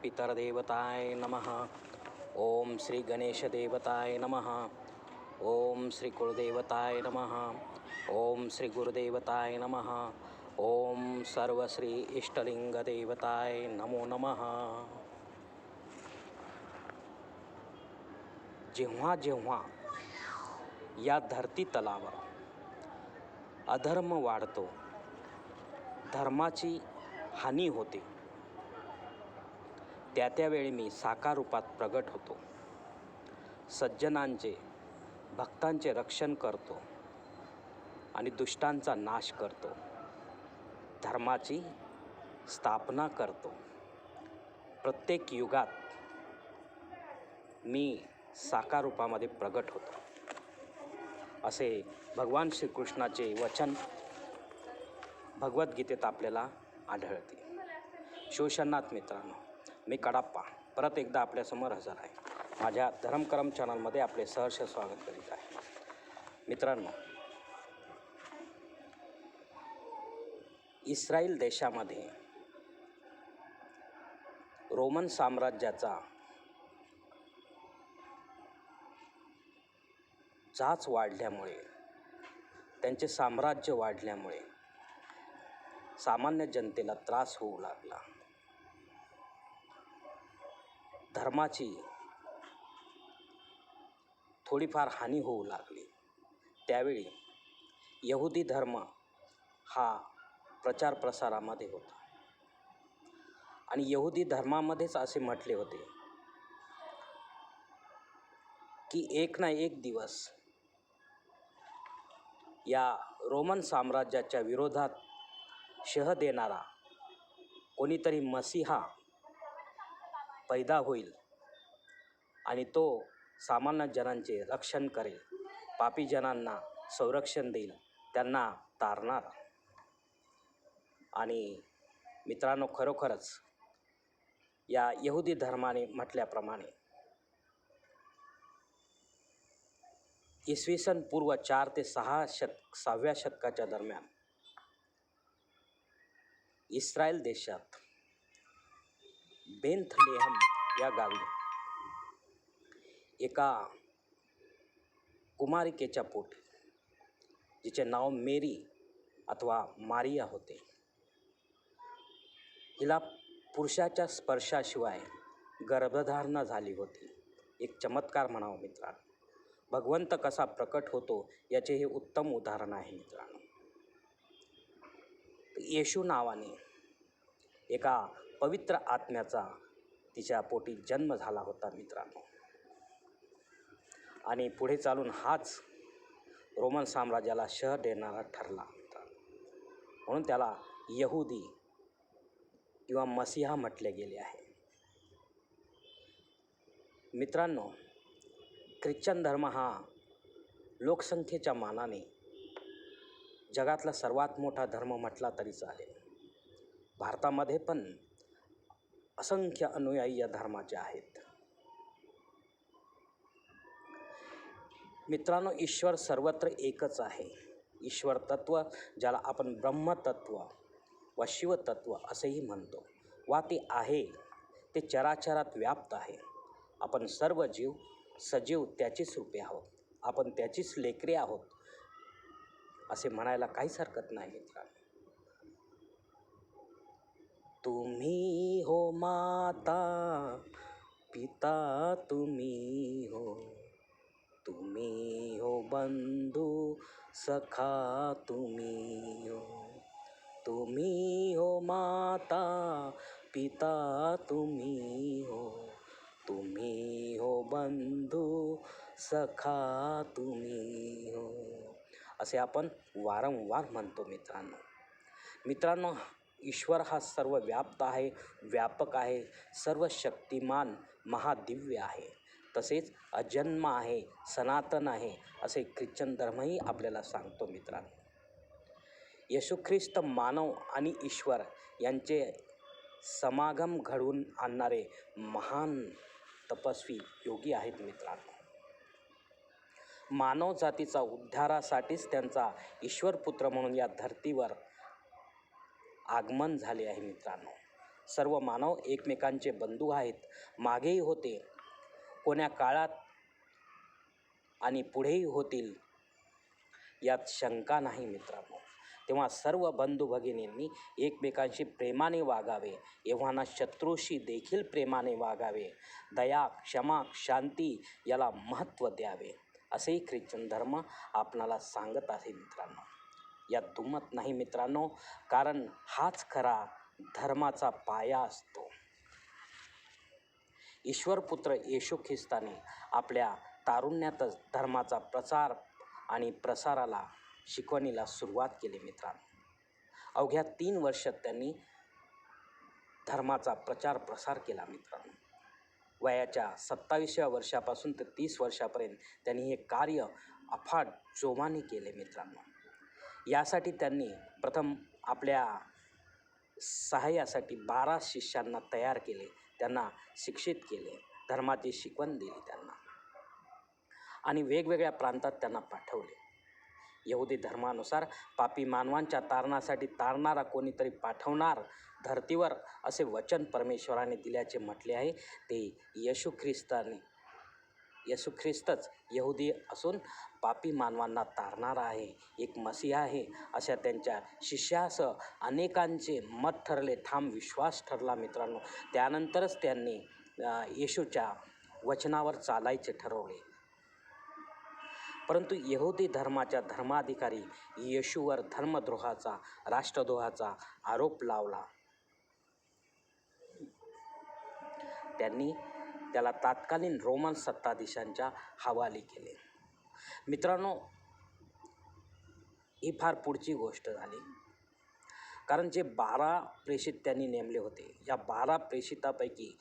पितरदेवताय नमः. ओम श्री गणेशदेवताय नमः. ओम श्री कुलदेवताय नमः. ओम श्री गुरुदेवताय नमः. ओम सर्वश्री इष्टलिंगदेवताय नमो नमः. जेव्हा जेव्हा या धरती तलावर अधर्म वाढतो, धर्माची हानी होते, त्यावेळी मी साकार रूपात प्रगट होतो. सज्जनांचे, भक्तांचे रक्षण करतो आणि दुष्टांचा नाश करतो. धर्माची स्थापना करतो. प्रत्येक युगात मी साकार रूपामध्ये प्रगट होतो, असे भगवान श्रीकृष्णाचे वचन भगवद्गीतेत आपल्याला आढळते. शिवशरणार्थ मित्रांनो, मी कडाप्पा परत एकदा आपल्यासमोर हजर आहे. माझ्या धर्मकरम चॅनलमध्ये आपले सहर्ष स्वागत करीत आहे. मित्रांनो, इस्रायल देशामध्ये रोमन साम्राज्याचा जाच वाढल्यामुळे, त्यांचे साम्राज्य वाढल्यामुळे सामान्य जनतेला त्रास होऊ लागला. धर्माची थोडीफार हानी होऊ लागली. त्यावेळी यहुदी धर्म हा प्रचार प्रसारामध्ये होता आणि यहुदी धर्मामध्येच असे म्हटले होते की एक ना एक दिवस या रोमन साम्राज्याच्या विरोधात शह देणारा कोणीतरी मसीहा पैदा होईल आणि तो सामान्य जनांचे रक्षण करेल, पापी जनांना संरक्षण देईल, त्यांना तारणार. आणि मित्रांनो, खरोखरच या यहुदी धर्माने म्हटल्याप्रमाणे इसवी सन पूर्व 4 ते 6व्या शतकाच्या दरम्यान इस्रायल देशात बेथलेहम या गावी एका कुमारिकेच्या पोटी, जिचे नाव मेरी अथवा मारिया होते, हिला पुरुषाच्या स्पर्शाशिवाय गर्भधारणा झाली होती. एक चमत्कार म्हणावा मित्रांनो. भगवंत कसा प्रकट होतो याचे हे उत्तम उदाहरण आहे मित्रांनो. येशू नावाने एका पवित्र आत्म्याचा तिच्या पोटी जन्म झाला होता मित्रांनो. आणि पुढे चालून हाच रोमन साम्राज्याला शह देणारा ठरला मित्रांनो. म्हणून त्याला यहुदी किंवा मसीहा म्हटले गेले आहे. मित्रांनो, ख्रिश्चन धर्म हा लोकसंख्येच्या मानाने जगातला सर्वात मोठा धर्म म्हटला तरी चालेल. भारतामध्ये पण असंख्य अनुयायी या धर्माचे आहेत. मित्रांनो, ईश्वर सर्वत्र एकच आहे. ईश्वर तत्व, ज्याला आपण ब्रह्मतत्व व शिवतत्व असेही म्हणतो, वा ते आहे, ते चराचरात व्याप्त आहे. आपण सर्व जीव सजीव त्याचीच रूपे आहोत. आपण त्याचीच लेकरे आहोत असे म्हणायला काहीच हरकत नाही मित्रांनो. तुम्ही हो माता पिता, तुम्ही हो, तुम्ही हो बंधू सखा, तुम्ही हो, तुम्ही हो माता पिता, तुम्ही हो, तुम्ही हो बंधू सखा, तुम्ही हो, असे आपण वारंवार म्हणतो मित्रांनो. मित्रांनो, ईश्वर हा सर्व व्याप्त आहे, व्यापक आहे, सर्व शक्तिमान, महादिव्य आहे, तसेच अजन्म आहे, सनातन आहे, असे ख्रिश्चन धर्मही आपल्याला सांगतो मित्रांनो. येशू ख्रिस्त मानव आणि ईश्वर यांचे समागम घडवून आणणारे महान तपस्वी योगी आहेत मित्रांनो. मानव जातीचा उद्धारासाठीच त्यांचा ईश्वरपुत्र म्हणून या धर्तीवर आगमन झाले आहे मित्रांनो. सर्व मानव एकमेकांचे बंधू आहेत, मागेही होते, कोण्या काळात आणि पुढेही होतील यात शंका नाही मित्रांनो. तेव्हा सर्व बंधू भगिनींनी एकमेकांशी प्रेमाने वागावे, एव्हाना शत्रूशी देखील प्रेमाने वागावे, दया, क्षमा, शांती याला महत्त्व द्यावे, असेही ख्रिश्चन धर्म आपणाला सांगत आहे मित्रांनो. यात दुमत नाही मित्रांनो, कारण हाच खरा धर्माचा पाया असतो. ईश्वरपुत्र येशू ख्रिस्ताने आपल्या तारुण्यातच धर्माचा प्रचार आणि प्रसाराला शिकवणीला सुरुवात केली मित्रांनो. अवघ्या 3 वर्षात त्यांनी धर्माचा प्रचार प्रसार केला मित्रांनो. वयाच्या 27व्या वर्षापासून ते 30 वर्षापर्यंत त्यांनी हे कार्य अफाट जोमाने केले मित्रांनो. यासाठी त्यांनी प्रथम आपल्या सहाय्यासाठी 12 शिष्यांना तयार केले, त्यांना शिक्षित केले, धर्माची शिकवण दिली त्यांना आणि वेगवेगळ्या प्रांतात त्यांना पाठवले. यहुदी धर्मानुसार पापी मानवांच्या तारणासाठी तारणारा कोणीतरी पाठवणार धर्तीवर, असे वचन परमेश्वराने दिल्याचे म्हटले आहे. ते येशू ख्रिस्तच यहुदी असून पापी मानवांना तारणारा आहे, एक मसीहा आहे, अशा त्यांच्या शिष्यासह अनेकांचे मत ठरले, ठाम विश्वास ठरला मित्रांनो. त्यानंतरच त्यांनी येशूच्या वचनावर चालायचे ठरवले. परंतु यहुदी धर्माच्या धर्माधिकारी येशूवर धर्मद्रोहाचा, राष्ट्रद्रोहाचा आरोप लावला. त्यांनी त्याला तत्कालीन रोमन सत्ताधीशांच्या हवाली केले. मित्रांनो, ही फार पुढची गोष्ट झाली, कारण जे 12 प्रेषित त्यांनी नेमले होते, या 12 प्रेषितापैकी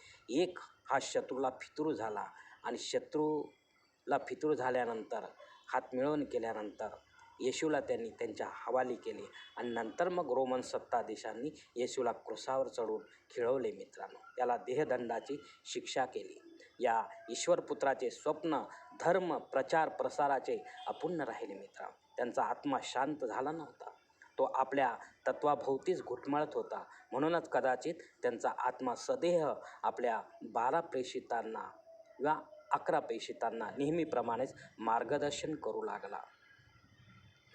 एक हा शत्रूला फितूर झाला आणि शत्रूला फितूर झाल्यानंतर हात मिळवून केल्यानंतर येशूला त्यांनी त्यांच्या हवाली केले आणि नंतर मग रोमन सत्ताधीशांनी येशूला क्रूसावर चढवून खिळवले मित्रांनो. त्याला देहदंडाची शिक्षा केली. या ईश्वरपुत्राचे स्वप्न धर्म प्रचार प्रसाराचे अपूर्ण राहिले मित्रांनो. त्यांचा आत्मा शांत झाला नव्हता, तो आपल्या तत्वाभोवतीच घुटमळत होता. म्हणूनच कदाचित त्यांचा आत्मा सदेह आपल्या 12 प्रेषितांना वा 11 प्रेषितांना नेहमीप्रमाणेच मार्गदर्शन करू लागला.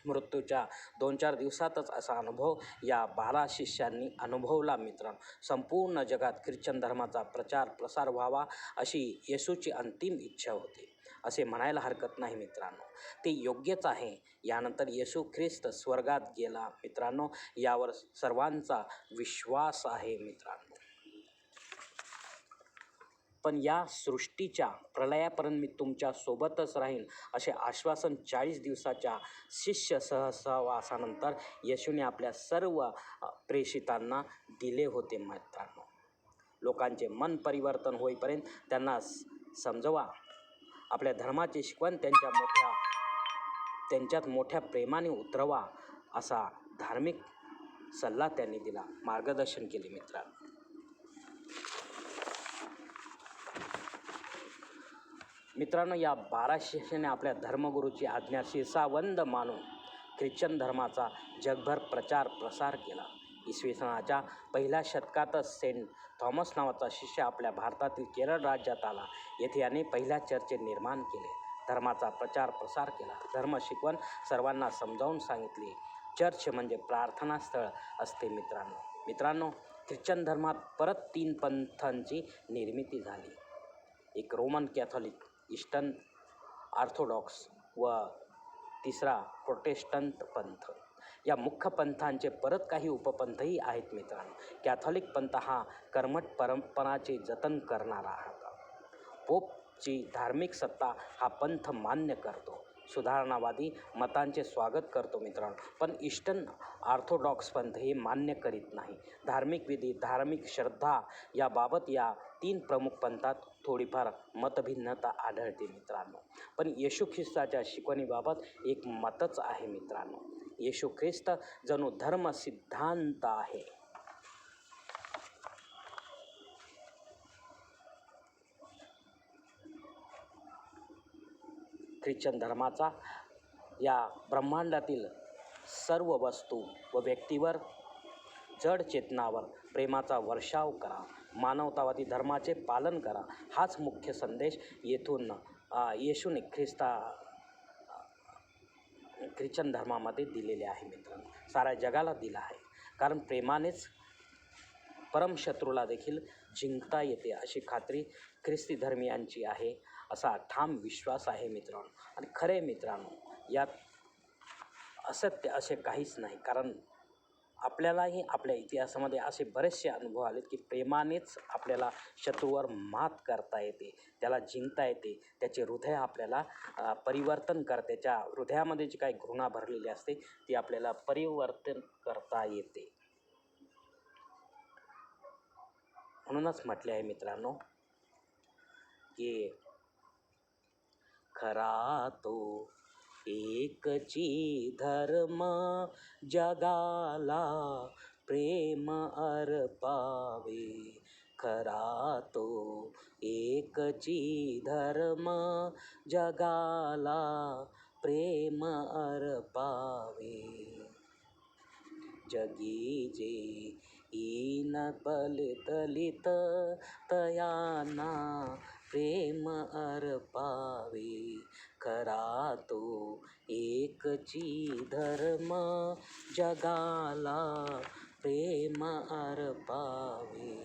मृत्यूच्या 2-4 दिवसातच असा अनुभव या 12 शिष्यांनी अनुभवला मित्रांनो. संपूर्ण जगात ख्रिश्चन धर्माचा प्रचार प्रसार व्हावा अशी येशूची अंतिम इच्छा होती, असे म्हणायला हरकत नाही मित्रांनो. ते योग्यच आहे. यानंतर येशू ख्रिस्त स्वर्गात गेला मित्रांनो, यावर सर्वांचा विश्वास आहे मित्रांनो. पण या सृष्टीच्या प्रलयापर्यंत मी तुमच्या सोबतच राहीन, असे आश्वासन 40 दिवसाच्या शिष्य सहवासानंतर येशूने आपल्या सर्व प्रेषितांना दिले होते मित्रांनो. लोकांचे मन परिवर्तन होईपर्यंत त्यांना समजवा, आपल्या धर्माची शिकवण त्यांच्यात मोठ्या प्रेमाने उतरवा, असा धार्मिक सल्ला त्यांनी दिला, मार्गदर्शन केले मित्रांनो. मित्रांनो, या 12 शिष्याने आपल्या धर्मगुरूची आज्ञा शिरसावंद मानून ख्रिश्चन धर्माचा जगभर प्रचार प्रसार केला. इसवी सनाच्या पहिल्या शतकातच सेंट थॉमस नावाचा शिष्य आपल्या भारतातील केरळ राज्यात आला. येथे याने पहिल्या चर्चे निर्माण केले, धर्माचा प्रचार प्रसार केला, धर्म शिकवण सर्वांना समजावून सांगितली. चर्च म्हणजे प्रार्थनास्थळ असते मित्रांनो. ख्रिश्चन धर्मात परत 3 पंथांची निर्मिती झाली. एक रोमन कॅथॉलिक, ईस्टर्न ऑर्थोडॉक्स व तिसरा प्रोटेस्टंट पंथ. या मुख्य पंथांचे परत काही उपपंथही आहेत मित्रांनो. कॅथॉलिक पंथ हा कर्मठ परंपराचे जतन करणारा होता. पोपची धार्मिक सत्ता हा पंथ मान्य करतो. सुधारणावादी मतांचे स्वागत करतो मित्रांनो. पण ईस्टर्न ऑर्थोडॉक्स पंथ हे मान्य करीत नाही. धार्मिक विधी, धार्मिक श्रद्धा याबाबत या 3 प्रमुख पंथात थोडीफार मतभिन्नता आढळते मित्रांनो. पण येशू ख्रिस्ताच्या शिकवणीबाबत एक मतच आहे मित्रांनो. येशू ख्रिस्त जणू धर्म सिद्धांत आहे. ख्रिश्चन धर्माचा या ब्रह्मांडातील सर्व वस्तू व व्यक्तीवर जड चेतनावर प्रेमाचा वर्षाव करा, मानवतावादी धर्माचे पालन करा. हाच मुख्य संदेश येथून येशूने ख्रिश्चन धर्मामध्ये दिलेले आहे मित्रांनो, साऱ्या जगाला दिला आहे. कारण प्रेमानेच परमशत्रूला देखील जिंकता येते अशी खात्री ख्रिस्ती धर्मियांची आहे, असा ठाम विश्वास आहे मित्रांनो. आणि खरे मित्रांनो, यात असत्य असे काहीच नाही. कारण आपल्यालाही आपल्या इतिहासामध्ये असे बरेचसे अनुभव आलेत की प्रेमानेच आपल्याला शत्रूवर मात करता येते, त्याला जिंकता येते. त्याचे हृदय आपल्याला परिवर्तन करते, त्याच्या हृदयामध्ये जी काही घृणा भरलेली असते ती आपल्याला परिवर्तन करता येते. म्हणूनच म्हटले आहे मित्रांनो की खरा तो एकची धर्म जगाला प्रेम अर्पावे. खरा तो एकची धर्म जगाला प्रेम अर्पावे. जगी जे ईन पलतलित तयाना प्रेम अर्पावे. खरा तो एकची धर्म जगाला प्रेम अर्पावे.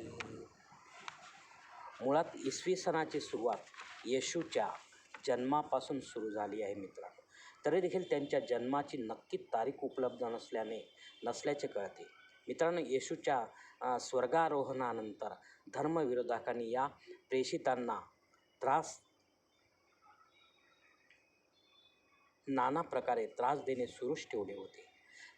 मुळात इसवी सनाची सुरुवात येशूच्या जन्मापासून सुरू झाली आहे मित्रांनो. तरी देखील त्यांच्या जन्माची नक्की तारीख उपलब्ध नसल्याचे कळते मित्रांनो. येशूच्या स्वर्गारोहणानंतर धर्मविरोधकांनी या प्रेषितांना नाना प्रकारे त्रास देणे सुरूच ठेवले होते.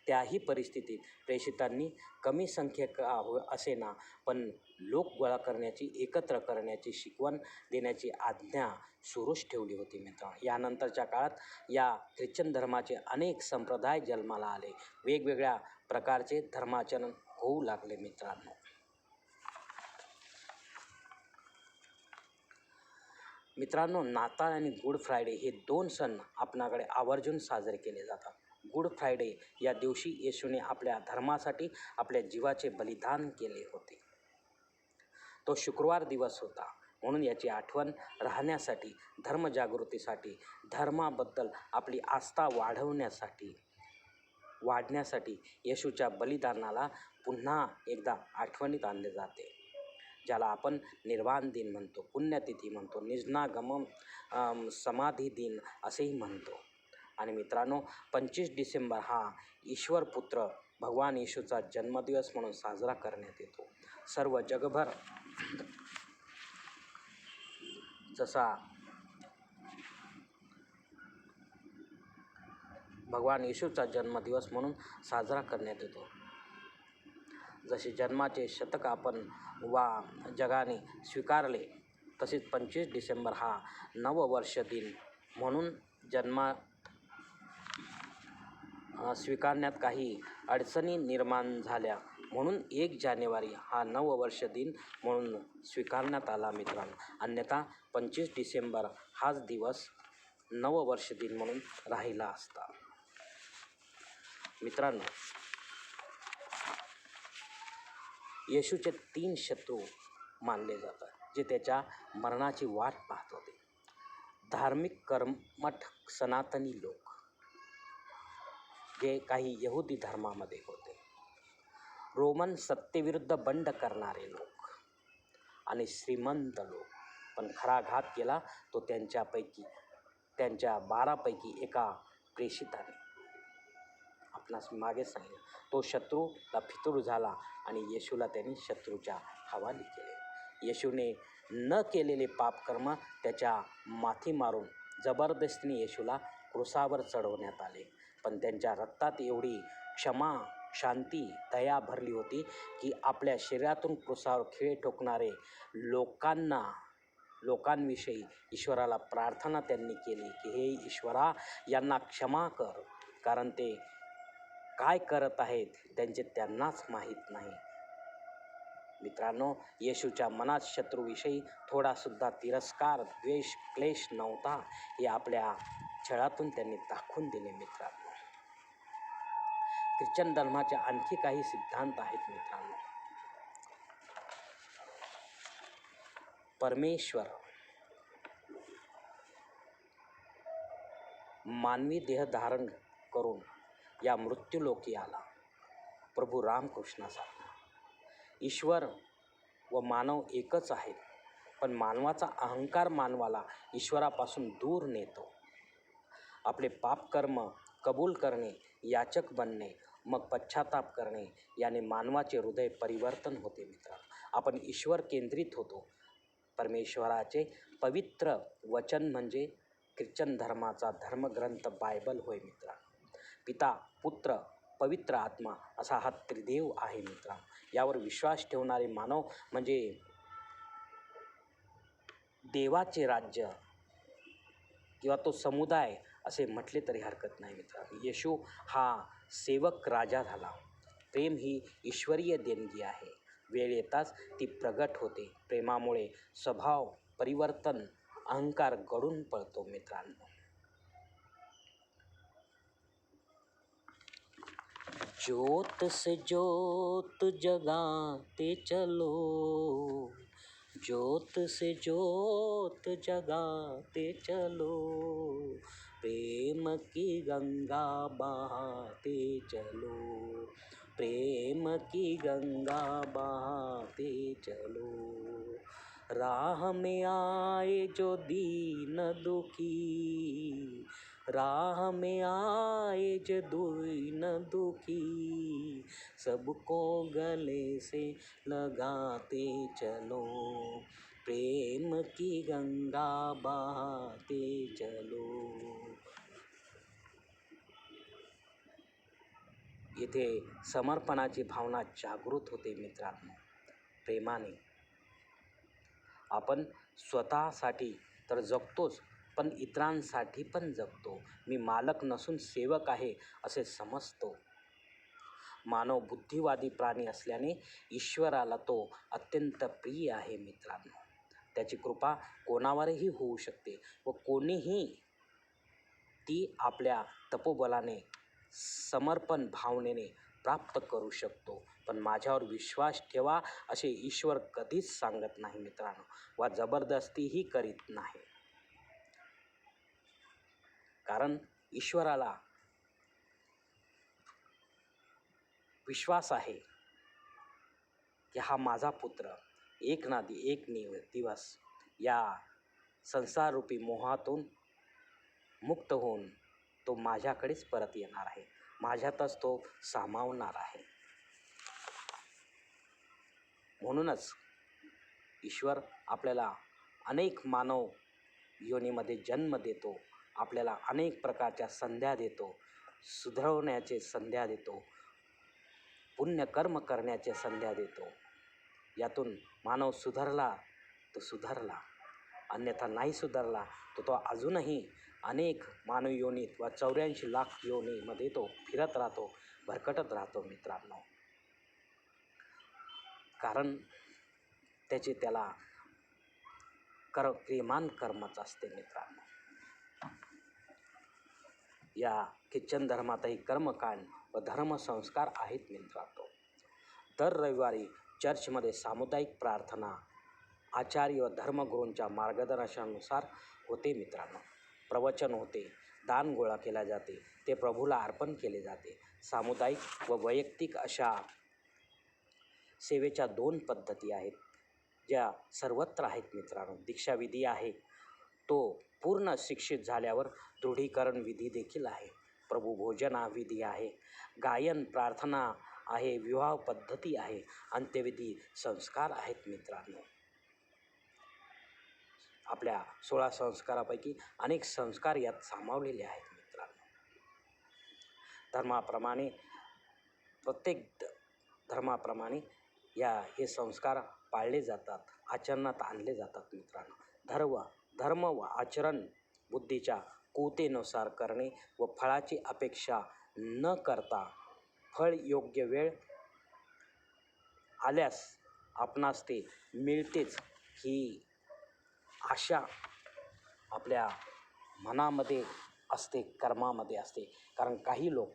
त्याही परिस्थितीत प्रेषितांनी कमी संख्यक असेना पण लोक गोळा करण्याची, एकत्र करण्याची, शिकवण देण्याची आज्ञा सुरूच ठेवली होती मित्रांनो. यानंतरच्या काळात या ख्रिश्चन धर्माचे अनेक संप्रदाय जन्माला आले, वेगवेगळ्या प्रकारचे धर्माचरण होऊ लागले मित्रांनो. नाताळ आणि गुड फ्रायडे हे दोन सण आपणाकडे आवर्जून साजरे केले जातात. गुड फ्रायडे या दिवशी येशूने आपल्या धर्मासाठी आपल्या जीवाचे बलिदान केले होते. तो शुक्रवार दिवस होता, म्हणून याची आठवण राहण्यासाठी, धर्मजागृतीसाठी, धर्माबद्दल आपली आस्था वाढण्यासाठी येशूच्या बलिदानाला पुन्हा एकदा आठवणीत आणले जाते, ज्याला आपण निर्वाण दिन म्हणतो, पुण्यतिथी म्हणतो, निजनागमन समाधी दिन असेही म्हणतो. आणि मित्रांनो, 25 डिसेंबर हा ईश्वरपुत्र भगवान येशूचा जन्मदिवस म्हणून साजरा करण्यात येतो. सर्व जगभर जसा भगवान येशूचा जन्मदिवस म्हणून साजरा करण्यात येतो, जसे जन्माचे शतक आपण जगाने स्वीकारले, तसेच 25 डिसेंबर हा नववर्ष दिन म्हणून स्वीकारण्यात काही अडचणी निर्माण झाल्या, म्हणून 1 जानेवारी हा नववर्ष दिन म्हणून स्वीकारण्यात आला मित्रांनो. अन्यथा 25 डिसेंबर हाच दिवस नववर्ष दिन म्हणून राहिला असता. मित्रांनो, येशूचे 3 शत्रू मानले जातात, जे त्याच्या मरणाची वाट पाहत होते. धार्मिक, कर्मठ सनातनी लोक, जे काही यहुदी धर्मामध्ये होते, रोमन सत्तेविरुद्ध बंड करणारे लोक आणि श्रीमंत लोक. पण खरा घात केला तो त्यांच्या 12 पैकी एका प्रेषिताने. आपणास मागे सांगितलं, तो शत्रूला फितूर झाला आणि येशूला त्यांनी शत्रूच्या हवाली केले. येशूने न केलेले पापकर्म त्याच्या माथी मारून जबरदस्तीने येशूला क्रूसावर चढवण्यात आले. पण त्यांच्या रक्तात एवढी क्षमा, शांती, दया भरली होती की आपल्या शरीरातून क्रूसावर खिळे ठोकणारे लोकांविषयी ईश्वराला प्रार्थना त्यांनी केली की हे ईश्वरा, यांना क्षमा कर, कारण ते काय करत आहेत त्यांनाच माहीत नाही. मित्रांनो, येशूच्या मनात शत्रूविषयी थोडासुद्धा तिरस्कार, द्वेष, क्लेश नव्हता, हे आपल्या छळातून त्यांनी दाखवून दिले मित्रांनो. ख्रिश्चन धर्माचे आणखी काही सिद्धांत आहेत मित्रांनो. परमेश्वर मानवी देह धारण करून या मृत्यूलोकी आला. प्रभू रामकृष्णासारखा. ईश्वर व मानव एकच आहेत, पण मानवाचा अहंकार मानवाला ईश्वरापासून दूर नेतो. आपले पापकर्म कबूल करणे, याचक बनणे, मग पश्चाताप करणे याने मानवाचे हृदय परिवर्तन होते मित्रांनो. आपण ईश्वर केंद्रित होतो. परमेश्वराचे पवित्र वचन म्हणजे ख्रिश्चन धर्माचा धर्मग्रंथ बायबल होय मित्रांनो. पिता, पुत्र, पवित्र आत्मा असा हा त्रिदेव आहे मित्रांनो. यावर विश्वास ठेवणारे मानव म्हणजे देवाचे राज्य किंवा तो समुदाय असे म्हटले तरी हरकत नाही मित्रांनो. येशू हा सेवक राजा झाला. प्रेम ही ईश्वरीय देणगी आहे. वेळ येताच ती प्रगट होते. प्रेमामुळे स्वभाव परिवर्तन, अहंकार गळून पडतो मित्रांनो. ज्योत से ज्योत जगाते चलो, ज्योत से ज्योत जगाते चलो, प्रेम की गंगा बहाते चलो, प्रेम की गंगा बहाते चलो। राह में आए जो दीन दुखी, राह में आए जो दीन दुखी, सबको गले से लगाते चलो, प्रेम की गंगा बहाते चलो। येथे समर्पणाची भावना जागृत होते मित्रांनो. प्रेमाने आपण स्वतःसाठी तर जगतोच, पण इतरांसाठी पण जगतो. मी मालक नसून सेवक आहे असे समजतो. मानव बुद्धिवादी प्राणी असल्याने ईश्वराला तो अत्यंत प्रिय आहे मित्रांनो. त्याची कृपा कोणावरही होऊ शकते व कोणीही ती आपल्या तपोबलाने, समर्पण भावनेने प्राप्त करू शकतो. पण माझ्यावर विश्वास ठेवा असे ईश्वर कधीच सांगत नाही मित्रांनो, वा जबरदस्तीही करीत नाही. कारण ईश्वराला विश्वास आहे की हा माझा पुत्र एक ना एक दिवस या संसाररूपी मोहातून मुक्त होऊन तो माझ्याकडेच परत येणार आहे. माझ्यातच तो सामावणार आहे. म्हणूनच ईश्वर आपल्याला अनेक मानव योनीमध्ये जन्म देतो. आपल्याला अनेक प्रकारच्या संध्या देतो. सुधारवण्याचे संध्या देतो. पुण्यकर्म करण्याचे संध्या देतो. यातून मानव सुधारला तो सुधारला, अन्यथा नाही सुधारला तर तो अजूनही अनेक मानव योनीत व 84 लाख योनीमध्ये तो फिरत राहतो, भरकटत राहतो मित्रांनो. कारण त्याला प्रेमान कर्मच असते मित्रांनो. या ख्रिश्चन धर्मातही कर्मकांड व धर्मसंस्कार आहेत मित्रांनो. दर रविवारी चर्चमध्ये सामुदायिक प्रार्थना आचार्य व धर्मगुरूंच्या मार्गदर्शनानुसार होते मित्रांनो. प्रवचन होते, दान गोळा केला जाते, ते प्रभूला अर्पण केले जाते. सामुदायिक व वैयक्तिक अशा सेवेच्या 2 पद्धती आहेत ज्या सर्वत्र आहेत मित्रांनो. दीक्षाविधी आहे, तो पूर्ण शिक्षित झाल्यावर दृढीकरण विधी देखील आहे. प्रभुभोजन हा विधी आहे. गायन प्रार्थना आहे. विवाह पद्धती आहे. अंत्यविधी संस्कार आहेत मित्रांनो. आपल्या 16 संस्कारापैकी अनेक संस्कार यात सामावलेले आहेत मित्रांनो. धर्माप्रमाणे प्रत्येक धर्माप्रमाणे हे संस्कार पाळले जातात, आचरणात आणले जातात मित्रांनो. धर्म व आचरण बुद्धीच्या कुवतेनुसार करणे व फळाची अपेक्षा न करता फळ योग्य वेळ आल्यास आपणास ते मिळतेच ही आशा आपल्या मनामध्ये असते, कर्मामध्ये असते. कारण काही लोक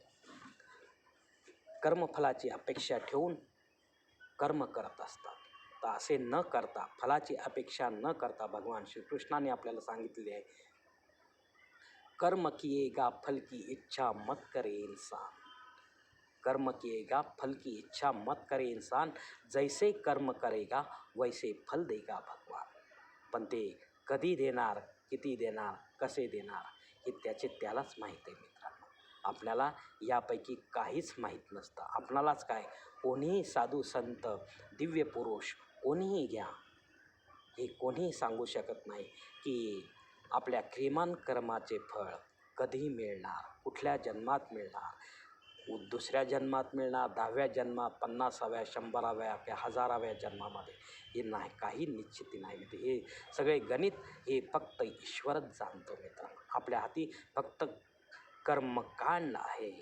कर्मफलाची अपेक्षा ठेवून कर्म करत असतात. तर असे न करता, फलाची अपेक्षा न करता भगवान श्रीकृष्णाने आपल्याला सांगितले आहे, कर्म किएगा फल की इच्छा मत करे इंसान. कर्म किएगा फल की इच्छा मत करे इंसान, जैसे कर्म करेगा वैसे फल देगा भगवान. पण ते कधी देणार, किती देणार, कसे देणार हे त्यालाच माहीत आहे मित्रांनो. आपल्याला यापैकी काहीच माहीत नसतं. आपणालाच काय, कोणीही साधू संत दिव्य पुरुष कोणीही घ्या, हे कोणीही सांगू शकत नाही की आपल्या क्रियमान कर्माचे फळ कधी मिळणार, कुठल्या जन्मात मिळणार, दुसऱ्या जन्मात मिळणार, 10व्या जन्मात, 50व्या, 100व्या किंवा 1000व्या जन्मामध्ये, हे नाही, काही निश्चिती नाही. हे सगळे गणित हे फक्त ईश्वरच जाणतो मित्रांनो. आपल्या हाती फक्त कर्मकांड आहे.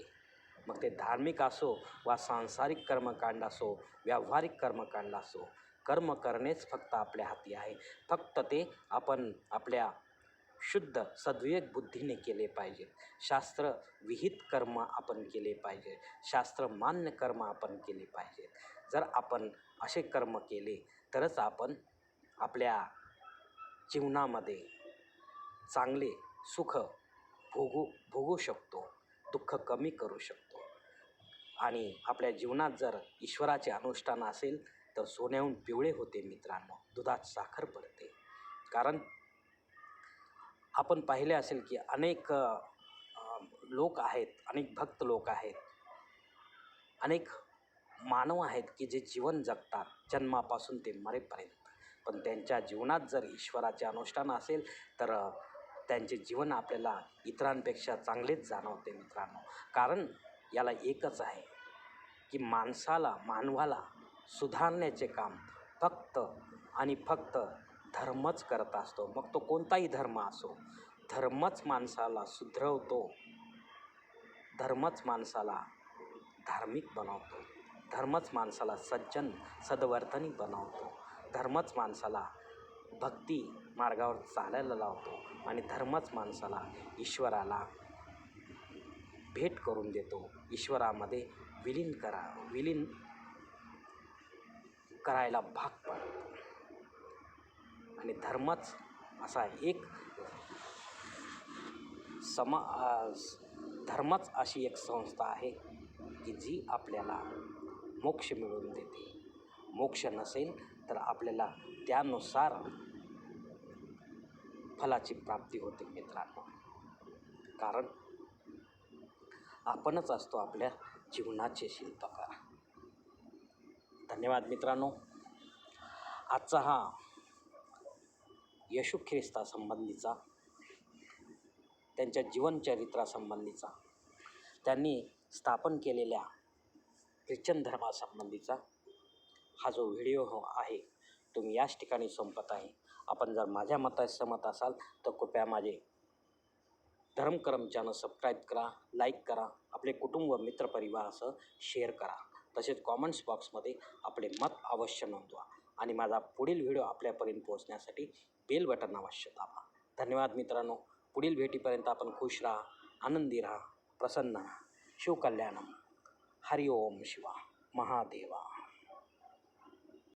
मग ते धार्मिक असो वा सांसारिक कर्मकांड असो, व्यावहारिक कर्मकांड असो, कर्म करणेच फक्त आपल्या हाती आहे. फक्त ते आपण आपल्या शुद्ध सद्विवेक बुद्धीने केले पाहिजे. शास्त्र विहित कर्म आपण केले पाहिजे. शास्त्र मान्य कर्म आपण केले पाहिजे. जर आपण असे कर्म केले तरच आपण आपल्या जीवनामध्ये चांगले सुख भोगू शकतो, दुःख कमी करू शकतो. आणि आपल्या जीवनात जर ईश्वराचे अनुष्ठान असेल तर सोन्याहून पिवळे होते मित्रांनो, दुधात साखर पडते. कारण आपण पाहिले असेल की अनेक लोक आहेत, अनेक भक्त लोक आहेत, अनेक मानव आहेत की जे जीवन जगतात जन्मापासून ते मरेपर्यंत. पण त्यांच्या जीवनात जर ईश्वराचे अनुष्ठान असेल तर त्यांचे जीवन आपल्याला इतरांपेक्षा चांगलेच जाणवते मित्रांनो. कारण याला एकच आहे की मानवाला सुधारण्याचे काम फक्त आणि फक्त धर्मच करत असतो. मग तो कोणताही धर्म असो, धर्मच माणसाला सुधरवतो, धर्मच माणसाला धार्मिक बनवतो, धर्मच माणसाला सज्जन सद्वर्तनी बनवतो, धर्मच माणसाला भक्ती मार्गावर चालायला लावतो आणि धर्मच माणसाला ईश्वराला भेट करून देतो, ईश्वरामध्ये विलीन करायला भाग पाडतो. आणि धर्मच असा एक धर्मच अशी एक संस्था आहे की जी आपल्याला मोक्ष मिळवून देते. मोक्ष नसेल तर आपल्याला त्यानुसार फलाची प्राप्ती होते मित्रांनो. कारण आपणच असतो आपल्या जीवनाचे शिल्पकार. धन्यवाद मित्रांनो. आजचा हा येशू ख्रिस्तासंबंधीचा, त्यांच्या जीवनचरित्रासंबंधीचा, त्यांनी स्थापन केलेल्या ख्रिश्चन धर्मासंबंधीचा हा जो व्हिडिओ आहे तो मी याच ठिकाणी संपत आहे. आपण जर माझ्या मताशी सहमत असाल तर कृपया माझे धर्मकरम चॅनल सबस्क्राईब करा, लाईक करा, आपले कुटुंब मित्रपरिवारासह शेअर करा. तसेच कॉमेंट्स बॉक्समध्ये आपले मत अवश्य नोंदवा आणि माझा पुढील व्हिडिओ आपल्यापर्यंत पोहोचण्यासाठी बेल बटन अवश्य दाबा. धन्यवाद मित्रांनो. पुढील भेटीपर्यंत आपण खुश राहा, आनंदी राहा, प्रसन्न राहा. शिवकल्याणम. हरि ओम शिवा महादेवा.